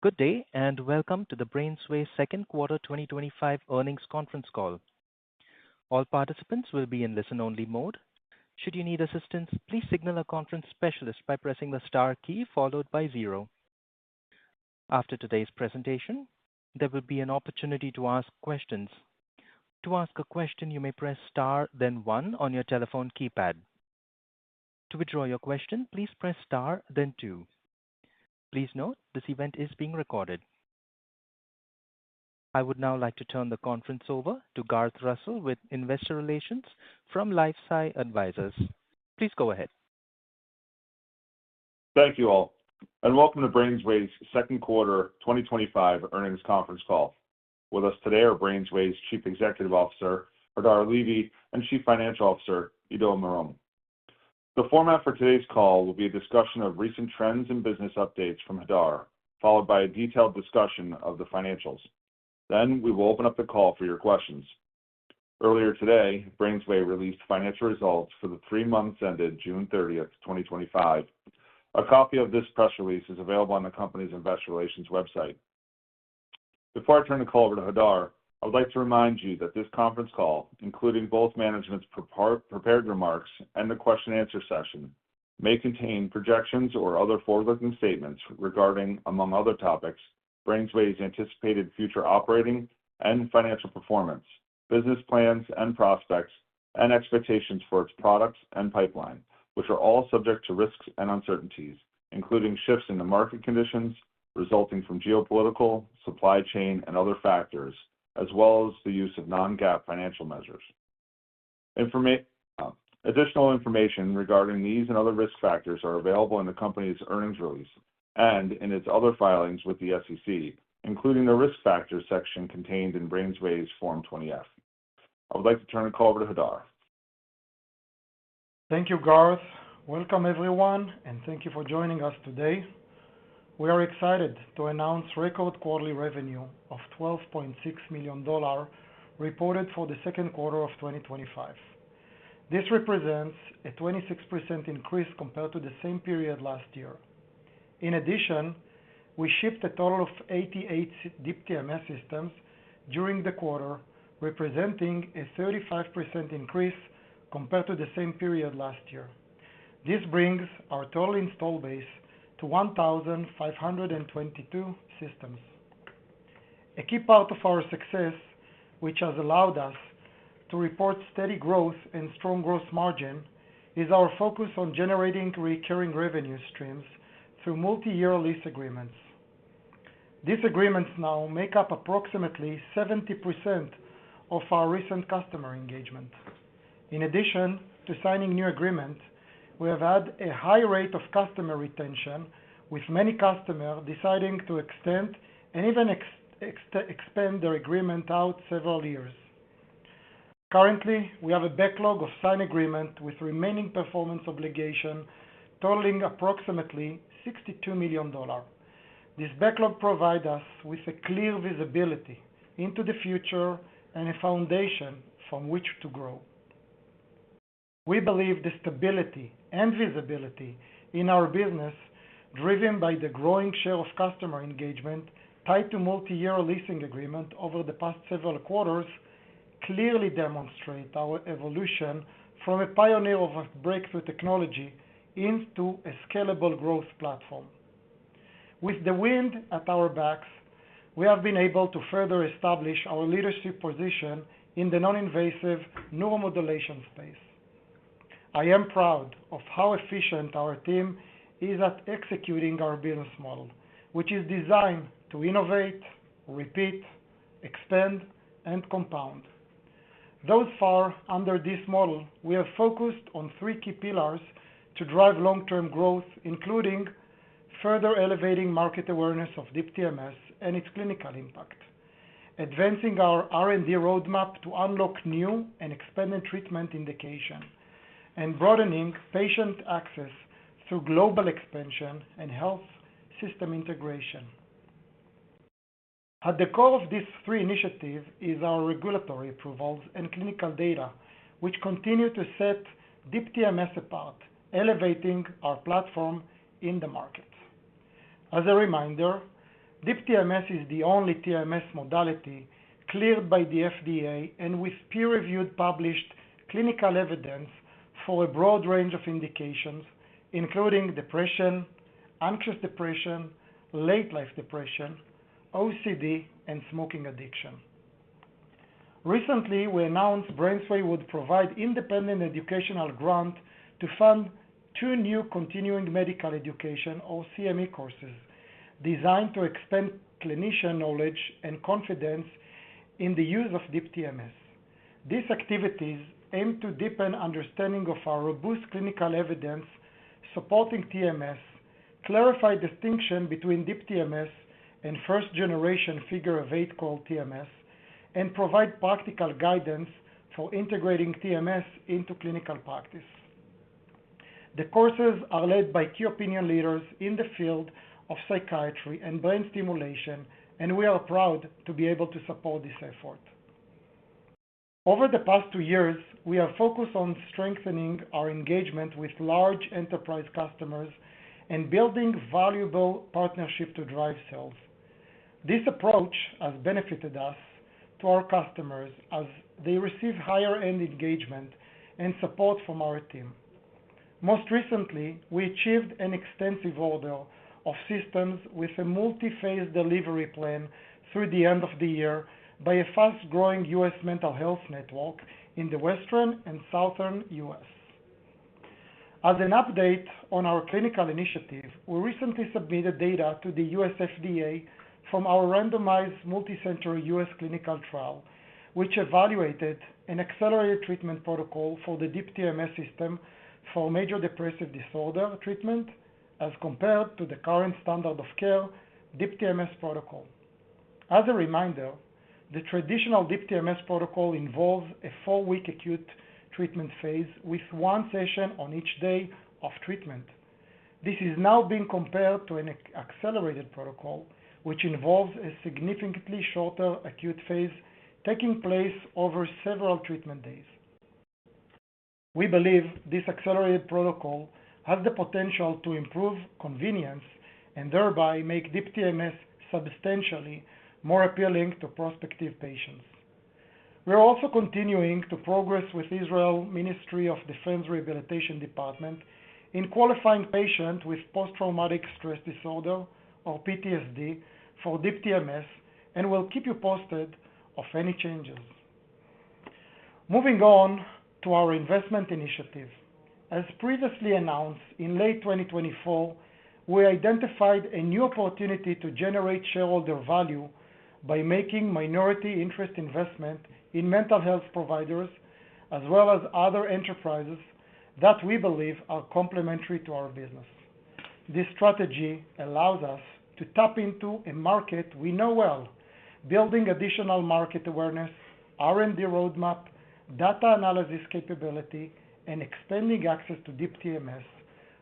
Good day, and welcome to the BrainsWay second quarter 2025 earnings conference call. All participants will be in listen-only mode. Should you need assistance, please signal a conference specialist by pressing the star key followed by zero. After today's presentation, there will be an opportunity to ask questions. To ask a question, you may press star, then one on your telephone keypad. To withdraw your question, please press star, then two. Please note, this event is being recorded. I would now like to turn the conference over to Garth Russell with Investor Relations from LifeSci Advisors. Please go ahead. Thank you all, and welcome to BrainsWay's second quarter 2025 earnings conference call. With us today are BrainsWay's Chief Executive Officer, Hadar Levy, and Chief Financial Officer, Ido Marom. The format for today's call will be a discussion of recent trends and business updates from Hadar, followed by a detailed discussion of the financials. Then we will open up the call for your questions. Earlier today, BrainsWay released financial results for the 3 months ended June 30th, 2025. A copy of this press release is available on the company's Investor Relations website. Before I turn the call over to Hadar, I would like to remind you that this conference call, including both management's prepared remarks and the question-and-answer session, may contain projections or other forward-looking statements regarding, among other topics, BrainsWay's anticipated future operating and financial performance, business plans and prospects, and expectations for its products and pipeline, which are all subject to risks and uncertainties, including shifts in the market conditions resulting from geopolitical, supply chain, and other factors, as well as the use of non-GAAP financial measures. Additional information regarding these and other risk factors are available in the company's earnings release and in its other filings with the SEC, including the risk factors section contained in BrainsWay's Form 20-F. I would like to turn the call over to Hadar. Thank you, Garth. Welcome, everyone, and thank you for joining us today. We are excited to announce record quarterly revenue of $12.6 million reported for the second quarter of 2025. This represents a 26% increase compared to the same period last year. In addition, we shipped a total of 88 Deep TMS systems during the quarter, representing a 35% increase compared to the same period last year. This brings our total install base to 1,522 systems. A key part of our success, which has allowed us to report steady growth and strong gross margin, is our focus on generating recurring revenue streams through multi-year lease agreements. These agreements now make up approximately 70% of our recent customer engagement. In addition to signing new agreements, we have had a high rate of customer retention, with many customers deciding to extend and even expand their agreement out several years. Currently, we have a backlog of signed agreements with remaining performance obligation totaling approximately $62 million. This backlog provides us with a clear visibility into the future and a foundation from which to grow. We believe the stability and visibility in our business, driven by the growing share of customer engagement tied to multi-year leasing agreements over the past several quarters, clearly demonstrate our evolution from a pioneer of a breakthrough technology into a scalable growth platform. With the wind at our backs, we have been able to further establish our leadership position in the non-invasive neuromodulation space. I am proud of how efficient our team is at executing our business model, which is designed to innovate, repeat, expand, and compound. Thus far, under this model, we have focused on 3 key pillars to drive long-term growth, including further elevating market awareness of Deep TMS and its clinical impact, advancing our R&D roadmap to unlock new and expanded treatment indications, and broadening patient access through global expansion and health system integration. At the core of these 3 initiatives is our regulatory approvals and clinical data, which continue to set Deep TMS apart, elevating our platform in the market. As a reminder, Deep TMS is the only TMS modality cleared by the FDA and with peer-reviewed published clinical evidence for a broad range of indications, including depression, anxious depression, late-life depression, OCD, and smoking addiction. Recently, we announced BrainsWay would provide independent educational grant to fund 2 new continuing medical education or CME courses designed to expand clinician knowledge and confidence in the use of Deep TMS. These activities aim to deepen understanding of our robust clinical evidence supporting TMS, clarify distinction between Deep TMS and first-generation figure-of-8 called TMS, and provide practical guidance for integrating TMS into clinical practice. The courses are led by key opinion leaders in the field of psychiatry and brain stimulation, and we are proud to be able to support this effort. Over the past 2 years, we have focused on strengthening our engagement with large enterprise customers and building valuable partnership to drive sales. This approach has benefited us to our customers as they receive higher-end engagement and support from our team. Most recently, we achieved an extensive order of systems with a multi-phase delivery plan through the end of the year by a fast-growing U.S. mental health network in the western and southern U.S. As an update on our clinical initiative, we recently submitted data to the U.S. FDA from our randomized multicenter U.S. clinical trial, which evaluated an accelerated treatment protocol for the Deep TMS system for major depressive disorder treatment as compared to the current standard of care Deep TMS protocol. As a reminder, the traditional Deep TMS protocol involves a 4-week acute treatment phase with 1 session on each day of treatment. This is now being compared to an accelerated protocol, which involves a significantly shorter acute phase taking place over several treatment days. We believe this accelerated protocol has the potential to improve convenience and thereby make Deep TMS substantially more appealing to prospective patients. We are also continuing to progress with Israel Ministry of Defense Rehabilitation Department in qualifying patients with post-traumatic stress disorder or PTSD for Deep TMS and will keep you posted of any changes. Moving on to our investment initiative. As previously announced, in late 2024, we identified a new opportunity to generate shareholder value by making minority interest investment in mental health providers as well as other enterprises that we believe are complementary to our business. This strategy allows us to tap into a market we know well, building additional market awareness, R&D roadmap, data analysis capability, and expanding access to Deep TMS,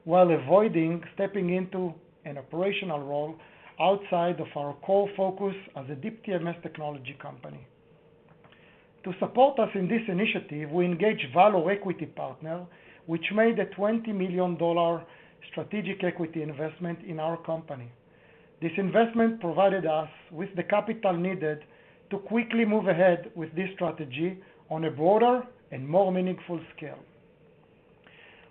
while avoiding stepping into an operational role outside of our core focus as a Deep TMS technology company. To support us in this initiative, we engaged Valor Equity Partner, which made a $20 million strategic equity investment in our company. This investment provided us with the capital needed to quickly move ahead with this strategy on a broader and more meaningful scale.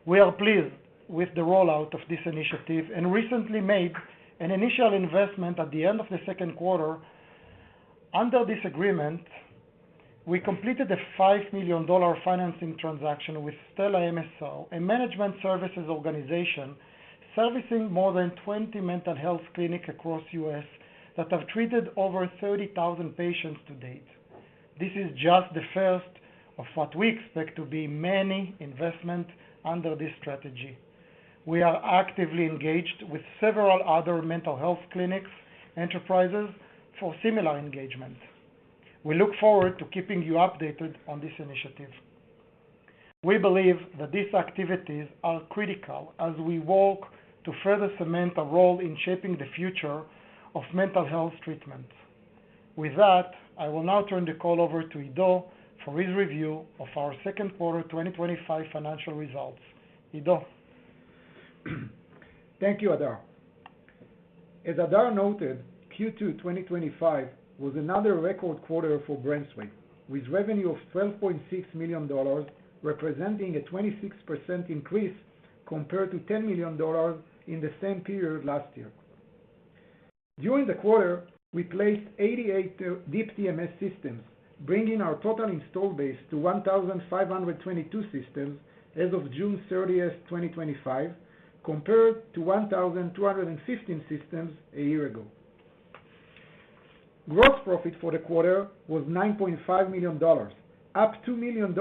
We are pleased with the rollout of this initiative and recently made an initial investment at the end of the second quarter. Under this agreement, we completed a $5 million financing transaction with Stella MSO, a management services organization servicing more than 20 mental health clinics across U.S. that have treated over 30,000 patients to date. This is just the first of what we expect to be many investments under this strategy. We are actively engaged with several other mental health clinics enterprises for similar engagement. We look forward to keeping you updated on this initiative. We believe that these activities are critical as we work to further cement a role in shaping the future of mental health treatment. With that, I will now turn the call over to Ido for his review of our second quarter 2025 financial results. Ido. Thank you, Adar. As Adar noted, Q2 2025 was another record quarter for BrainsWay, with revenue of $12.6 million, representing a 26% increase compared to $10 million in the same period last year. During the quarter, we placed 88 Deep TMS systems, bringing our total install base to 1,522 systems as of June 30th, 2025, compared to 1,215 systems a year ago. Gross profit for the quarter was $9.5 million, up $2 million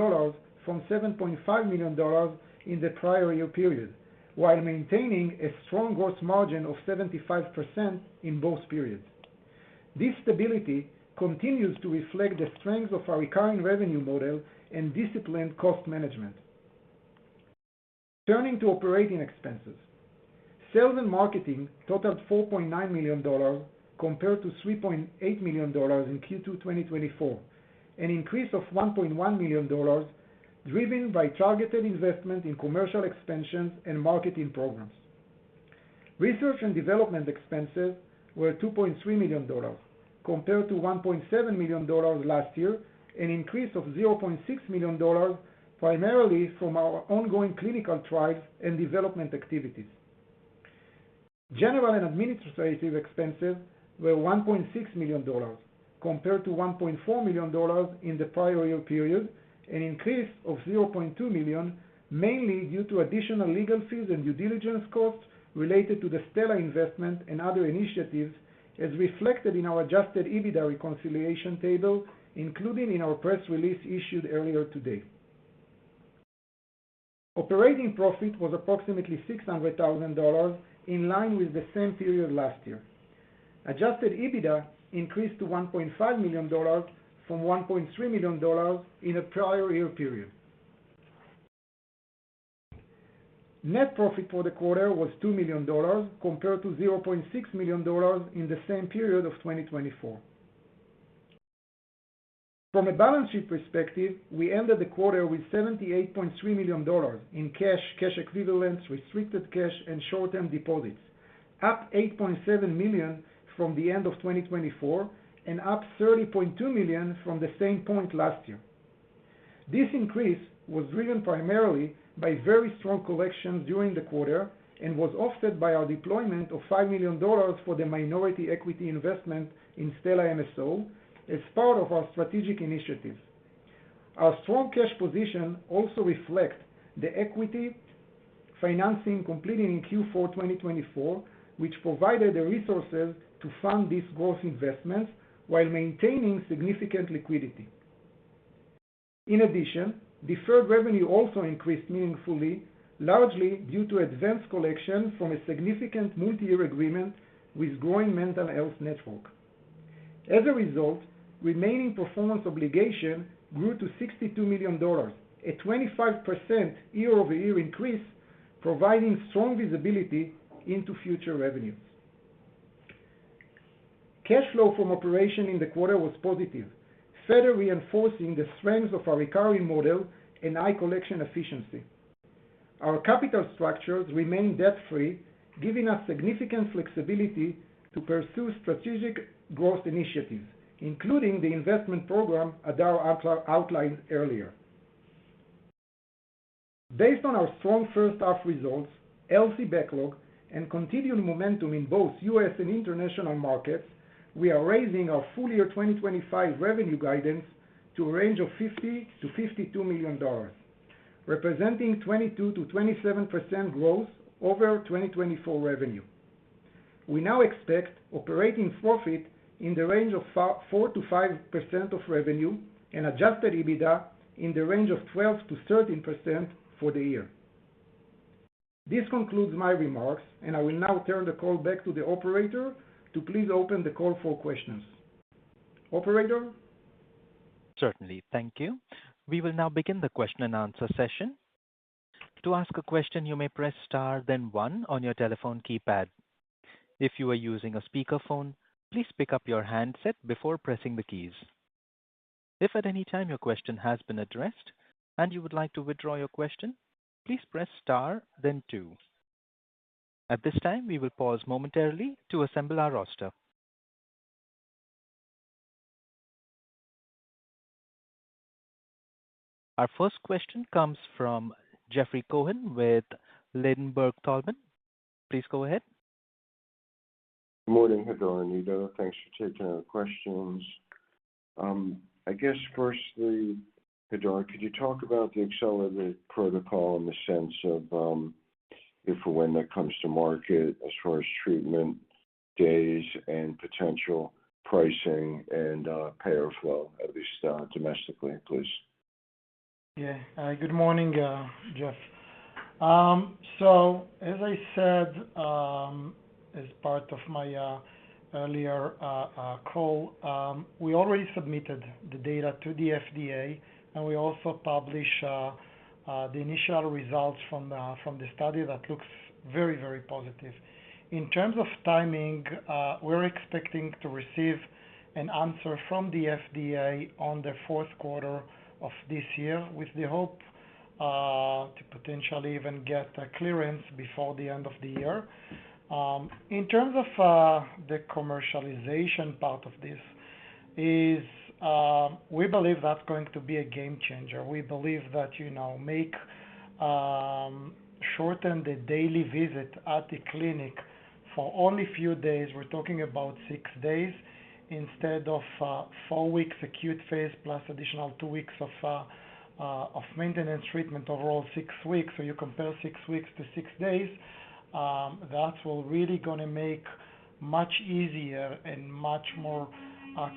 from $7.5 million in the prior year period, while maintaining a strong gross margin of 75% in both periods. This stability continues to reflect the strength of our recurring revenue model and disciplined cost management. Turning to operating expenses, sales and marketing totaled $4.9 million compared to $3.8 million in Q2 2024, an increase of $1.1 million driven by targeted investment in commercial expansions and marketing programs. Research and development expenses were $2.3 million compared to $1.7 million last year, an increase of $0.6 million primarily from our ongoing clinical trials and development activities. General and administrative expenses were $1.6 million compared to $1.4 million in the prior year period, an increase of $0.2 million, mainly due to additional legal fees and due diligence costs related to the Stella investment and other initiatives, as reflected in our adjusted EBITDA reconciliation table, including in our press release issued earlier today. Operating profit was approximately $600,000, in line with the same period last year. Adjusted EBITDA increased to $1.5 million from $1.3 million in a prior year period. Net profit for the quarter was $2 million compared to $0.6 million in the same period of 2024. From a balance sheet perspective, we ended the quarter with $78.3 million in cash, cash equivalents, restricted cash, and short-term deposits, up $8.7 million from the end of 2024 and up $30.2 million from the same point last year. This increase was driven primarily by very strong collections during the quarter and was offset by our deployment of $5 million for the minority equity investment in Stella MSO as part of our strategic initiatives. Our strong cash position also reflects the equity financing completed in Q4 2024, which provided the resources to fund these growth investments while maintaining significant liquidity. In addition, deferred revenue also increased meaningfully, largely due to advanced collection from a significant multi-year agreement with growing mental health network. As a result, remaining performance obligation grew to $62 million, a 25% year-over-year increase, providing strong visibility into future revenues. Cash flow from operation in the quarter was positive, further reinforcing the strength of our recurring model and high collection efficiency. Our capital structures remain debt-free, giving us significant flexibility to pursue strategic growth initiatives, including the investment program Hadar outlined earlier. Based on our strong first half results, healthy backlog, and continued momentum in both U.S. and international markets, we are raising our full year 2025 revenue guidance to a range of $50 to $52 million, representing 22 to 27% growth over 2024 revenue. We now expect operating profit in the range of 4 to 5% of revenue and adjusted EBITDA in the range of 12 to 13% for the year. This concludes my remarks, and I will now turn the call back to the operator to please open the call for questions. Operator? Certainly, thank you. We will now begin the question and answer session. To ask a question, you may press star, then one on your telephone keypad. If you are using a speakerphone, please pick up your handset before pressing the keys. If at any time your question has been addressed and you would like to withdraw your question, please press star, then two. At this time, we will pause momentarily to assemble our roster. Our first question comes from Jeffrey Cohen with Ladenburg Thalmann. Please go ahead. Good morning, Hadar and Ido. Thanks for taking our questions. I guess firstly, Hadar, could you talk about the accelerated protocol in the sense of if or when that comes to market as far as treatment days and potential pricing and payer flow, at least domestically, please? Yeah. Good morning, Jeff. So as I said, as part of my earlier call, we already submitted the data to the FDA, and we also published the initial results from the study that looks very, very positive. In terms of timing, we're expecting to receive an answer from the FDA on the fourth quarter of this year, with the hope to potentially even get a clearance before the end of the year. In terms of the commercialization part of this, we believe that's going to be a game changer. We believe that shorten the daily visit at the clinic for only a few days. We're talking about 6 days instead of 4 weeks acute phase plus additional 2 weeks of maintenance treatment, overall 6 weeks. So you compare 6 weeks to 6 days. That's really going to make much easier and much more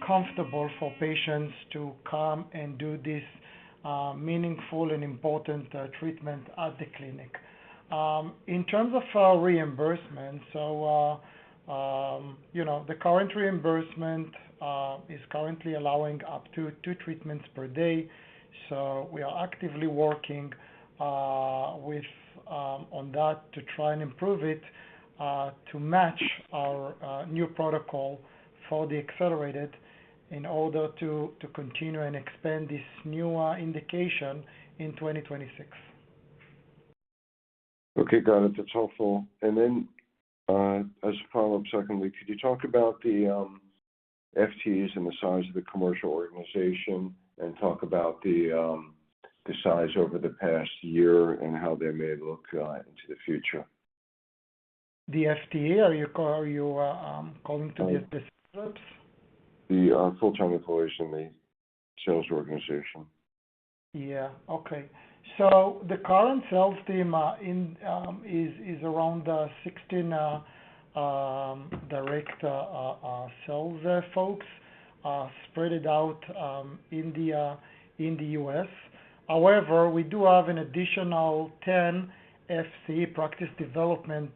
comfortable for patients to come and do this meaningful and important treatment at the clinic. In terms of reimbursement, so the current reimbursement is currently allowing up to 2 treatments per day. So we are actively working on that to try and improve it to match our new protocol for the accelerated, in order to continue and expand this new indication in 2026. Okay, got it. That's helpful. And then as a follow-up, secondly, could you talk about the FTEs and the size of the commercial organization, and talk about the size over the past year and how they may look into the future? The FTE, are you calling to the reps? The full-time employees in the sales organization. Yeah. Okay. So the current sales team is around 16 direct sales folks spread it out in the U.S. However, we do have an additional 10 FCE, practice development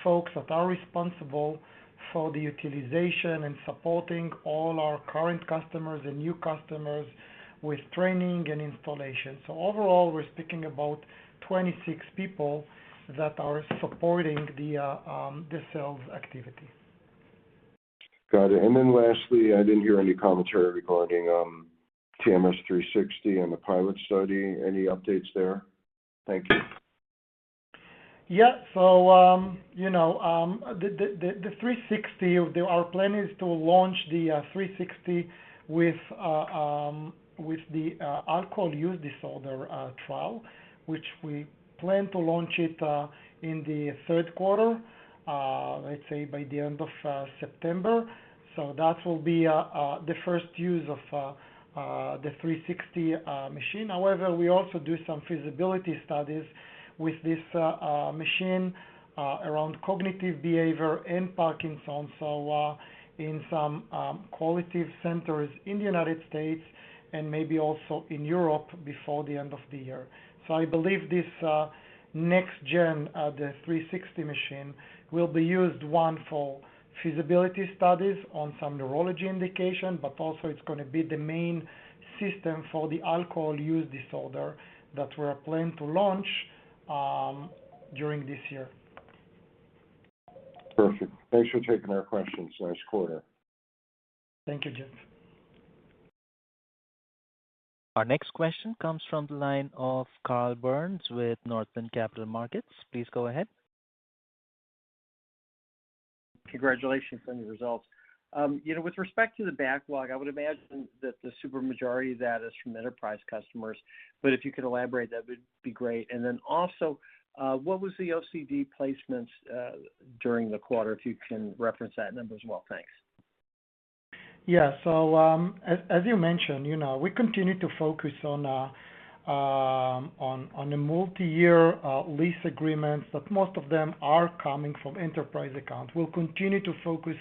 folks, that are responsible for the utilization and supporting all our current customers and new customers with training and installation. So overall, we're speaking about 26 people that are supporting the sales activity. Got it. And then lastly, I didn't hear any commentary regarding TMS 360 and the pilot study. Any updates there? Thank you. Yeah. So, the 360, our plan is to launch the 360 with the alcohol use disorder trial, which we plan to launch it in the third quarter, let's say by the end of September. So that will be the first use of the 360 machine. However, we also do some feasibility studies with this machine around cognitive behavior and Parkinson's. So in some qualitative centers in the United States and maybe also in Europe before the end of the year. So I believe this next gen, the 360 machine, will be used, one, for feasibility studies on some neurology indication, but also it's going to be the main system for the alcohol use disorder that we're planning to launch during this year. Perfect. Thanks for taking our questions. Nice quarter. Thank you, Jeff. Our next question comes from the line of Carl Burns with Northland Capital Markets. Please go ahead. Congratulations on your results. With respect to the backlog, I would imagine that the super majority of that is from enterprise customers, but if you could elaborate, that would be great. And then also, what was the OCD placements during the quarter, if you can reference that number as well? Thanks. Yeah. So, as you mentioned, we continue to focus on a multi-year lease agreements, but most of them are coming from enterprise accounts. We'll continue to focus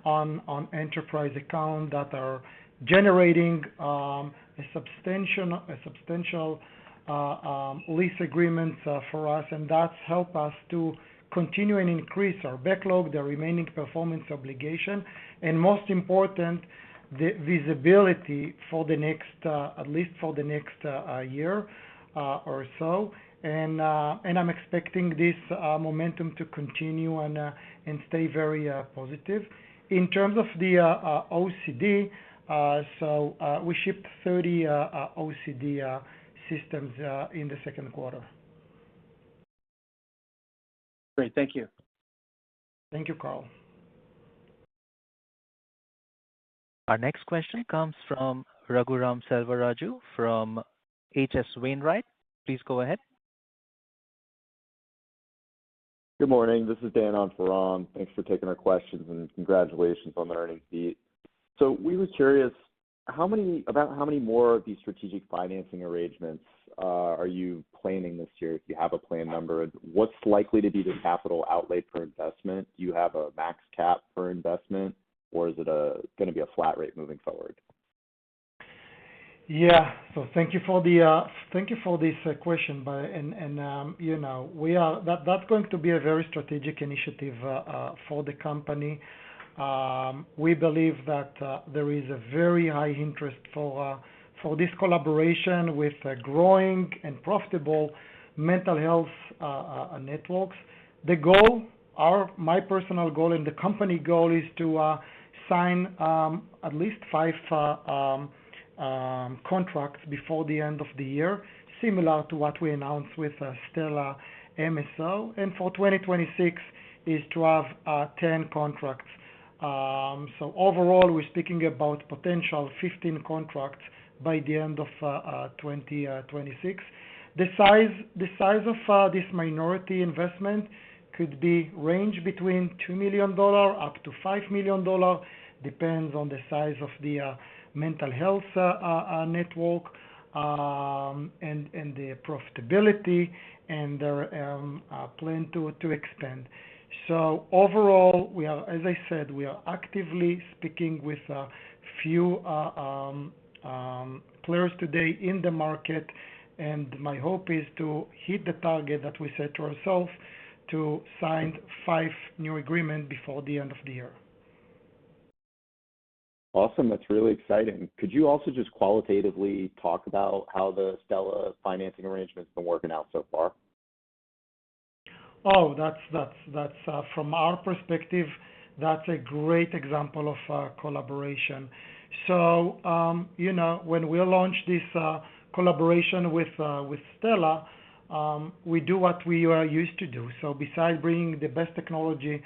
on enterprise accounts that are generating a substantial lease agreements for us, and that's helped us to continue and increase our backlog, the remaining performance obligation, and most important, the visibility for the next, at least for the next year or so. And I'm expecting this momentum to continue and stay very positive. In terms of the OCD, we shipped 30 OCD systems in the second quarter. Great. Thank you. Thank you, Carl. Our next question comes from Raghuram Selvaraju from H.C. Wainwright. Please go ahead. Good morning. This is Dan on for Ron. Thanks for taking our questions and congratulations on the earnings beat. So we were curious, how many more of these strategic financing arrangements are you planning this year, if you have a planned number? And what's likely to be the capital outlay per investment? Do you have a max cap per investment, or is it going to be a flat rate moving forward? Yeah. So thank you for this question, that's going to be a very strategic initiative for the company. We believe that there is a very high interest for this collaboration with growing and profitable mental health networks. The goal, my personal goal and the company goal, is to sign at least 5 contracts before the end of the year, similar to what we announced with Stella MSO. And for 2026 is to have 10 contracts. So overall, we're speaking about potential 15 contracts by the end of 2026. The size of this minority investment could be range between $2 million up to $5 million, depends on the size of the mental health network and the profitability and their plan to expand. So overall, as I said, we are actively speaking with a few players today in the market, and my hope is to hit the target that we set to ourselves to sign 5 new agreements before the end of the year. Awesome. That's really exciting. Could you also just qualitatively talk about how the Stella financing arrangement's been working out so far? Oh, that's from our perspective, that's a great example of collaboration. So, when we launched this collaboration with Stella, we do what we are used to do. So besides bringing the best technology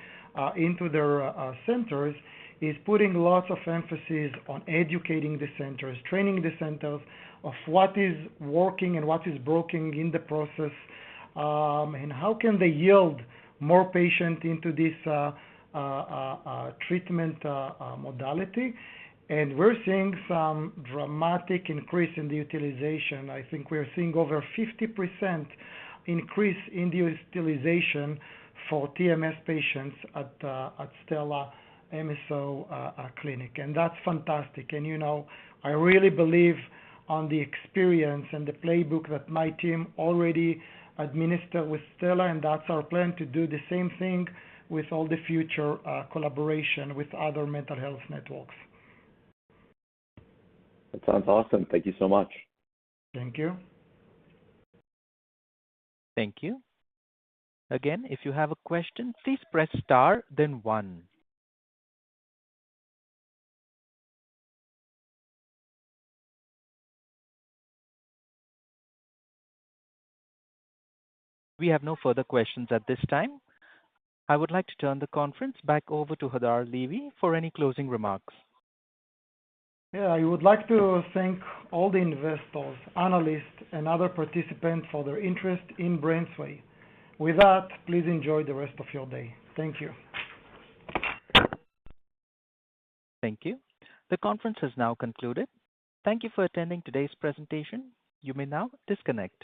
into their centers, is putting lots of emphasis on educating the centers, training the centers of what is working and what is broken in the process, and how can they yield more patients into this treatment modality. And we're seeing some dramatic increase in the utilization. I think we're seeing over 50% increase in the utilization for TMS patients at Stella MSO clinic, and that's fantastic. And I really believe on the experience and the playbook that my team already administered with Stella, and that's our plan to do the same thing with all the future collaboration with other mental health networks. That sounds awesome. Thank you so much. Thank you. Thank you. Again, if you have a question, please press star, then 1. We have no further questions at this time. I would like to turn the conference back over to Hadar Levy for any closing remarks. Yeah, I would like to thank all the investors, analysts, and other participants for their interest in BrainsWay. With that, please enjoy the rest of your day. Thank you. Thank you. The conference has now concluded. Thank you for attending today's presentation. You may now disconnect.